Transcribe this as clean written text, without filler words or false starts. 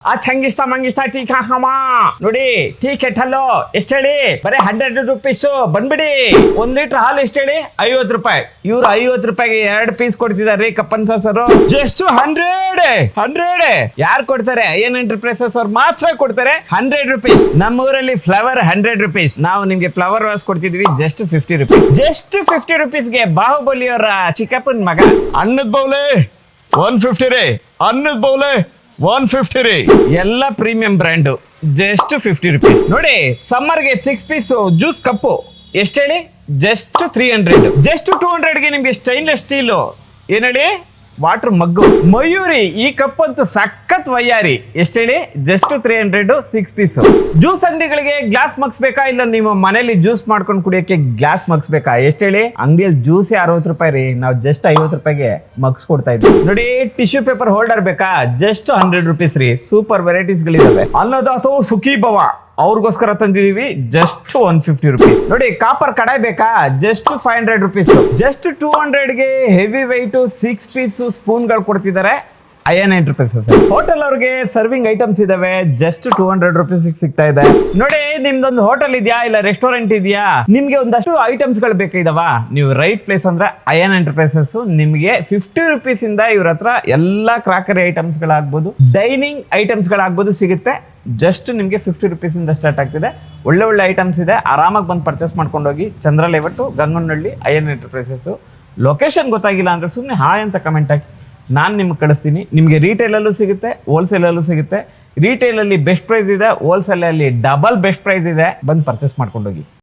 आज ಹಂಗಿಸ್ತಾ ಮಂಗಿಸ್ತಾ ಟೀ ಹಾಕಮ್ಮ ನೋಡಿ ಟೀ ಕೆಟ್ಟಲ್ಲೋ ಎಷ್ಟು ಹೇಳಿ ಬರೀ 100 ರೂಪೀಸ್ ಬಂದ್ಬಿಡಿ 1 ಲೀಟರ್ ಹಾಲು ಎಷ್ಟು ಹೇಳಿ 50 ರೂಪಾಯಿ ಇವ್ರು 50 ರೂಪಾಯಿಗೆ 2 ಪೀಸ್ ಕೊಡ್ತಿದಾರೆ ಕಪ್ಪನ್ ಸಾಸರು ಜಸ್ಟ್ 100 ಯಾರು ಕೊಡ್ತಾರೆ ಐಎನ್ ಎಂಟರ್ಪ್ರೈಸಸ್ ಅವ್ರು ಮಾತ್ರ ಕೊಡ್ತಾರೆ 100 ರೂಪೀಸ್ ನಮ್ಮೂರಲ್ಲಿ ಫ್ಲವರ್ 100 ರೂಪೀಸ್ ನಾವು ನಿಮ್ಗೆ ಫ್ಲವರ್ ವಾಸ್ ಕೊಡ್ತಿದ್ವಿ ಜಸ್ಟ್ 50 ರೂಪೀಸ್ ಜಸ್ಟ್ 50 ರೂಪೀಸ್ಗೆ ಬಾಹುಬಲಿ ಅವರ ಚಿಕ್ಕಪ್ಪನ ಮಗ ಅನ್ನದ ಬೌಲೆ 150 ರೇ ಅನ್ನದ ಬೌಲೆ 150 ರೀ ಎಲ್ಲ ಪ್ರೀಮಿಯಂ ಬ್ರ್ಯಾಂಡು ಜಸ್ಟ್ 50 ರೂಪೀಸ್ ನೋಡಿ ಸಮ್ಮರ್ಗೆ 6 ಪೀಸ್ ಜ್ಯೂಸ್ ಕಪ್ಪು ಎಷ್ಟು ಹೇಳಿ ಜಸ್ಟ್ 300 ಜಸ್ಟ್ 200ಗೆ ನಿಮ್ಗೆ ಸ್ಟೈನ್ಲೆಸ್ ಸ್ಟೀಲು ಏನ್ ಹೇಳಿ ವಾಟರ್ ಮಗ್ಗು ಮಯೂರಿ ಈ ಕಪ್ ಅಂತೂ ಸಖತ್ ವಯ್ಯಾರಿ ಎಷ್ಟು ಹೇಳಿ ಜಸ್ಟ್ 300 6 ಪೀಸ್ ಜ್ಯೂಸ್ ಅಂಗಡಿಗಳಿಗೆ ಗ್ಲಾಸ್ ಮಗ್ಸ್ ಬೇಕಾ ಇಲ್ಲ ನಿಮ್ಮ ಮನೇಲಿ ಜ್ಯೂಸ್ ಮಾಡ್ಕೊಂಡು ಕುಡಿಯೋಕೆ ಗ್ಲಾಸ್ ಮಗ್ಸ್ ಬೇಕಾ ಎಷ್ಟು ಹೇಳಿ ಅಂಗಡಿಯಲ್ಲಿ ಜ್ಯೂಸ್ 60 ರೂಪಾಯಿ ರೀ ನಾವು ಜಸ್ಟ್ 50 ರೂಪಾಯಿಗೆ ಮಗ್ಸ್ ಕೊಡ್ತಾ ಇದ್ವಿ ನೋಡಿ ಟಿಶ್ಯೂ ಪೇಪರ್ ಹೋಲ್ಡರ್ ಬೇಕಾ ಜಸ್ಟ್ 100 ರೂಪೀಸ್ ರೀ ಸೂಪರ್ ವೆರೈಟೀಸ್ ಗಳಿದಾವೆ ಅನ್ನದಾತೋ ಸುಖಿ ಭವ ಅವ್ರಿಗೋಸ್ಕರ ತಂದಿದೀವಿ ಜಸ್ಟ್ 150 ರೂಪೀಸ್ ನೋಡಿ ಕಾಪರ್ ಕಡಾಯಿ ಬೇಕಾ ಜಸ್ಟ್ 500 ರೂಪೀಸ್ ಜಸ್ಟ್ 200ಗೆ ಹೆವಿ ವೈಟ್ 6 ಪೀಸ್ ಸ್ಪೂನ್ ಗಳು ಕೊಡ್ತಿದ್ದಾರೆ ಐಎನ್ ಎಂಟರ್ಪ್ರೈಸಸ್ ಹೋಟೆಲ್ ಅವ್ರಿಗೆ ಸರ್ವಿಂಗ್ ಐಟಮ್ಸ್ ಇದಾವೆ ಜಸ್ಟ್ 200 ರೂಪೀಸ್ ಸಿಗ್ತಾ ಇದೆ ನೋಡಿ ನಿಮ್ದೊಂದು ಹೋಟೆಲ್ ಇದೆಯಾ ಇಲ್ಲ ರೆಸ್ಟೋರೆಂಟ್ ಇದೆಯಾ ನಿಮ್ಗೆ ಒಂದಷ್ಟು ಐಟಮ್ಸ್ ಗಳು ಬೇಕಾಗಿದಾವ ನೀವು ರೈಟ್ ಪ್ಲೇಸ್ ಅಂದ್ರೆ ಐಎನ್ ಎಂಟರ್ಪ್ರೈಸಸ್ ನಿಮ್ಗೆ 50 ರೂಪೀಸ್ ಇಂದ ಇವ್ರ ಹತ್ರ ಎಲ್ಲಾ ಕ್ರಾಕರಿ ಐಟಮ್ಸ್ ಗಳಾಗ್ಬೋದು ಡೈನಿಂಗ್ ಐಟಮ್ಸ್ ಗಳಾಗ್ಬೋದು ಸಿಗುತ್ತೆ ಜಸ್ಟ್ ನಿಮಗೆ 50 ರೂಪೀಸ್ ಇಂದ ಸ್ಟಾರ್ಟ್ ಆಗ್ತಿದೆ ಒಳ್ಳೆ ಐಟಮ್ಸ್ ಇದೆ ಆರಾಮಾಗಿ ಬಂದು ಪರ್ಚೇಸ್ ಮಾಡ್ಕೊಂಡು ಹೋಗಿ Chandra layout Ganganahalli IN enterprises location ಗೊತ್ತಾಗಿಲ್ಲ ಅಂದ್ರೆ ಸುಮ್ಮನೆ ಹಾಯ್ ಅಂತ ಕಮೆಂಟ್ ಹಾಕಿ ನಾನು ನಿಮ್ಗೆ ಕಳಿಸ್ತೀನಿ ನಿಮಗೆ ರಿಟೇಲಲ್ಲೂ ಸಿಗುತ್ತೆ ಹೋಲ್ಸೇಲಲ್ಲೂ ಸಿಗುತ್ತೆ ರಿಟೇಲಲ್ಲಿ ಬೆಸ್ಟ್ ಪ್ರೈಸ್ ಇದೆ ಹೋಲ್ಸೇಲಲ್ಲಿ ಡಬಲ್ ಬೆಸ್ಟ್ ಪ್ರೈಸ್ ಇದೆ ಬಂದು ಪರ್ಚೇಸ್ ಮಾಡ್ಕೊಂಡು ಹೋಗಿ